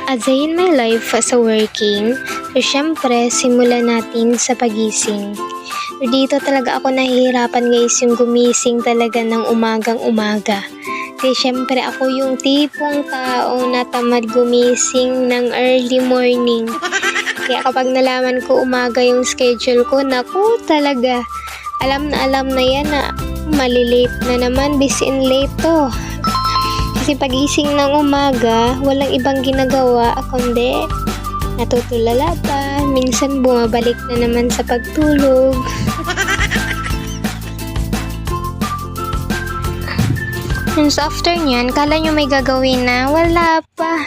A day in my life as a working, so syempre, simulan natin sa pagising. So, dito talaga ako nahihirapan guys yung gumising talaga ng umagang-umaga. Kasi syempre ako yung tipong tao na tamad gumising ng early morning. Kaya kapag nalaman ko umaga yung schedule ko, naku talaga. Alam na yan na malilate na naman, busy and late to. Kasi pagising ng umaga, walang ibang ginagawa kundi natutulala pa, minsan bumabalik na naman sa pagtulog. And so after nyan, kala nyo may gagawin na, wala pa.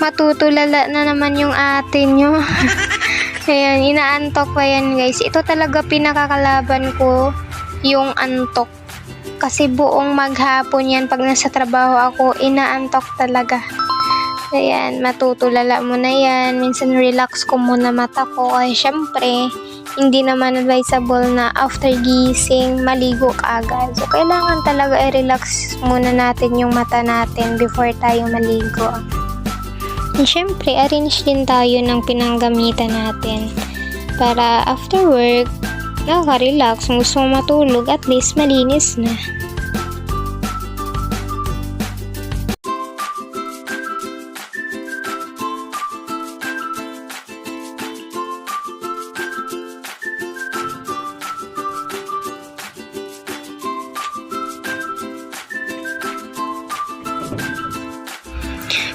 Matutulala na naman yung ate nyo. Ayan, inaantok pa yan guys. Ito talaga pinakakalaban ko, yung antok. Kasi buong maghapon yan, pag nasa trabaho ako, inaantok talaga. Ayan, matutulala mo na yan. Minsan relax ko muna mata ko. Ay, syempre, hindi naman advisable na after gising, maligo ka agad. So, kailangan talaga i-relax muna natin yung mata natin before tayo maligo. And syempre, arrange din tayo ng pinanggamitan natin. Para after work, nakaka-relax, gusto mo matulog, at least malinis na.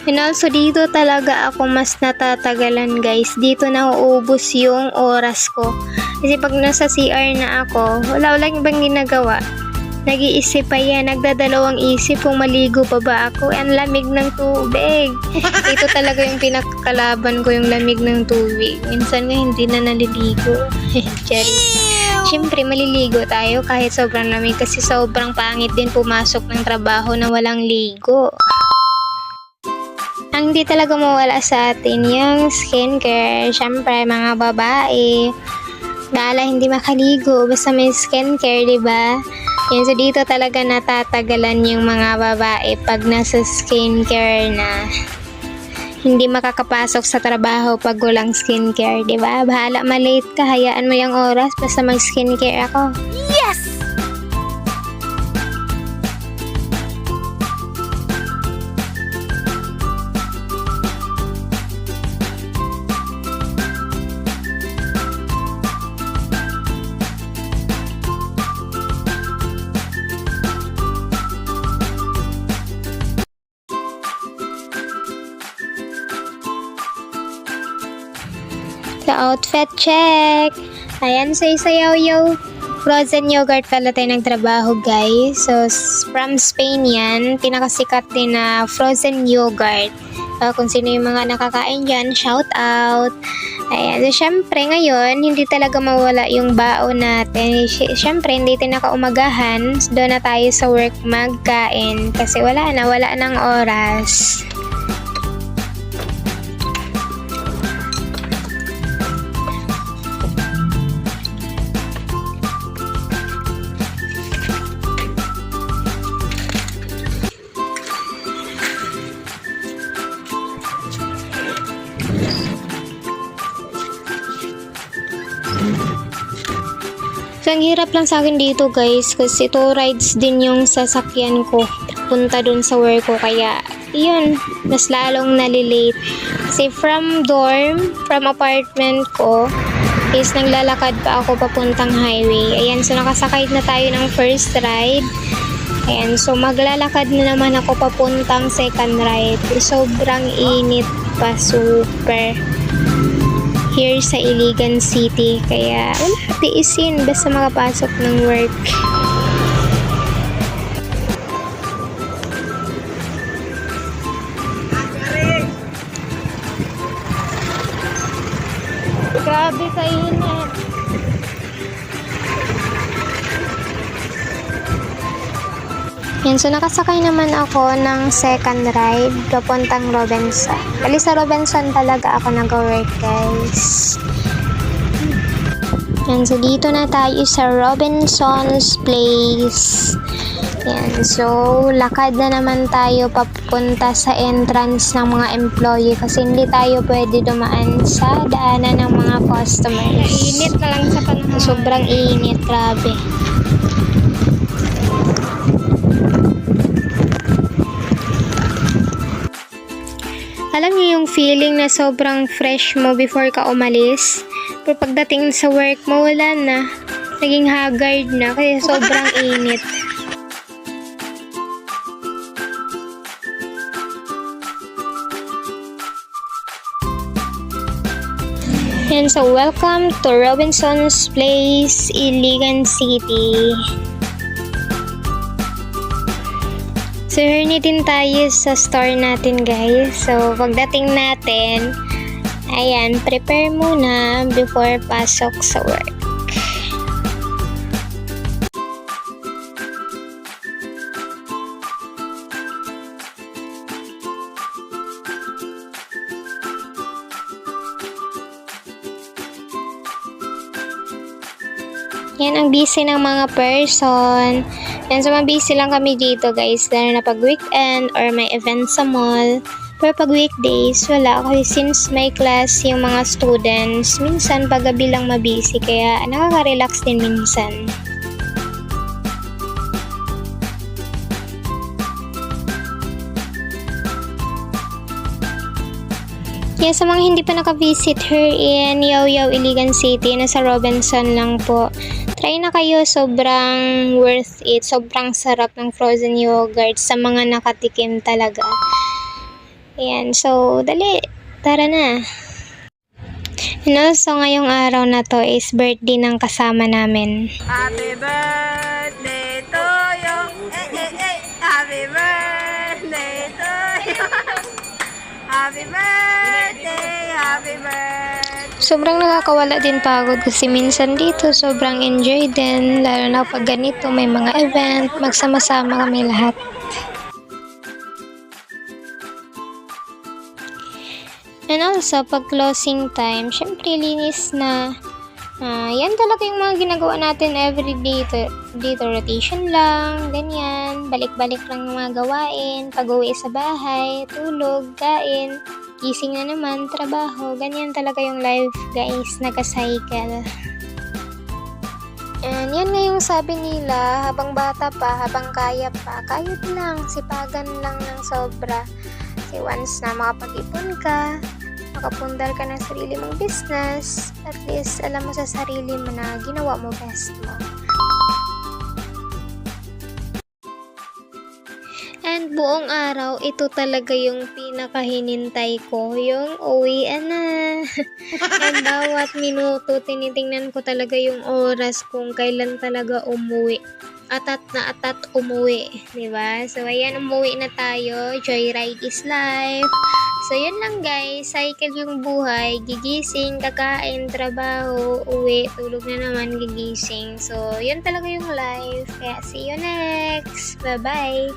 And also dito talaga ako mas natatagalan guys. Dito nauubos yung oras ko. Kasi pag nasa CR na ako, wala ibang ginagawa. Nag-iisip pa yan. Nagdadalawang isip kung maligo pa ba ako. Ang lamig ng tubig. Ito talaga yung pinakakalaban ko, yung lamig ng tubig. Minsan nga hindi na naliligo. Cherry. Siyempre maliligo tayo kahit sobrang lamig. Kasi sobrang pangit din pumasok ng trabaho na walang ligo. Ang hindi talaga mawala sa atin yung skincare. Siyempre, mga babae, bahala hindi makaligo, basta may skincare, diba? Yan, so dito talaga natatagalan yung mga babae pag nasa skincare na. Hindi makakapasok sa trabaho pag walang skincare, diba? Bahala malate ka, hayaan mo yung oras, basta mag-skincare ako. Yes! Sa outfit check. Ayan, sayaw yo. Frozen yogurt pala tayo nagtrabaho guys. So, from Spain yan. Pinakasikat din na frozen yogurt. Kung sino yung mga nakakain dyan, shout out. Ayan, so syempre ngayon, hindi talaga mawala yung baon natin. Syempre, hindi tayo nakaumagahan. Doon na tayo sa work magkain. Kasi wala ng oras. So, ang hirap lang sa akin dito guys kasi 2 rides din yung sasakyan ko punta dun sa work ko, kaya yun, mas lalong nalilate kasi from apartment ko is naglalakad pa ako papuntang highway. Ayan, so nakasakay na tayo ng first ride. Ayan, so maglalakad na naman ako papuntang second ride. Sobrang init pa, super here sa Iligan City, kaya wala, tiisin basta makapasok ng work. Grabe kainit. Yan, so nakasakay naman ako ng second ride papuntang Robinson. Bali sa Robinson talaga ako nag-work guys. Yan, so dito na tayo sa Robinson's Place. Yan. So, lakad na naman tayo papunta sa entrance ng mga employee kasi hindi tayo pwede dumaan sa daanan ng mga customers. Init na lang sa panahon. Sobrang init, grabe. Alam niyo yung feeling na sobrang fresh mo before ka umalis? Pero pagdating sa work mo, wala na. Naging haggard na kasi sobrang init. Yan, so welcome to Robinson's Place, Iligan City. So, herni din tayo sa store natin, guys. So, pagdating natin, ayan, prepare muna before pasok sa work. Yan ang busy ng mga person. Yan, so busy lang kami dito, guys. Lalo na pag weekend or may event sa mall. Pero pag weekdays, wala. Kasi since may class yung mga students, minsan pag gabi lang mabusy. Kaya nakaka-relax din minsan. Kaya sa mga hindi pa naka-visit here in Yaw-Yaw, Iligan City, nasa Robinson lang po. Try na kayo, sobrang worth it. Sobrang sarap ng frozen yogurt sa mga nakatikim talaga. Ayan, so dali, tara na. And also, ngayong araw na to is birthday ng kasama namin. Happy birthday to you. Happy birthday to you. Happy birthday, happy birthday. Sobrang nakakawala din pagod kasi minsan dito sobrang enjoy din. Lalo na pag ganito may mga event, magsama-sama kami lahat. And also, pag closing time, syempre linis na. Yan talaga yung mga ginagawa natin everyday. Dito rotation lang, ganyan. Balik-balik lang yung mga gawain. Pag-uwi sa bahay, tulog, kain, gising na naman, trabaho. Ganyan talaga yung life, guys. Naka-cycle. And yan nga yung sabi nila, habang bata pa, habang kaya pa, kayod lang, sipagan lang ng sobra. Kasi once na makapag-ipon ka, makapundar ka ng sarili mong business, at least alam mo sa sarili mo na ginawa mo best mo. And buong araw, ito talaga yung pinakahinintay ko, yung uwian na. And bawat minuto, tinitingnan ko talaga yung oras kung kailan talaga umuwi. Atat na atat umuwi, diba? So, ayan, umuwi na tayo. Joyride is life. So, yun lang guys. Cycle yung buhay. Gigising, kakain, trabaho, uwi, tulog na naman, gigising. So, yun talaga yung life. Kaya, see you next. Bye-bye.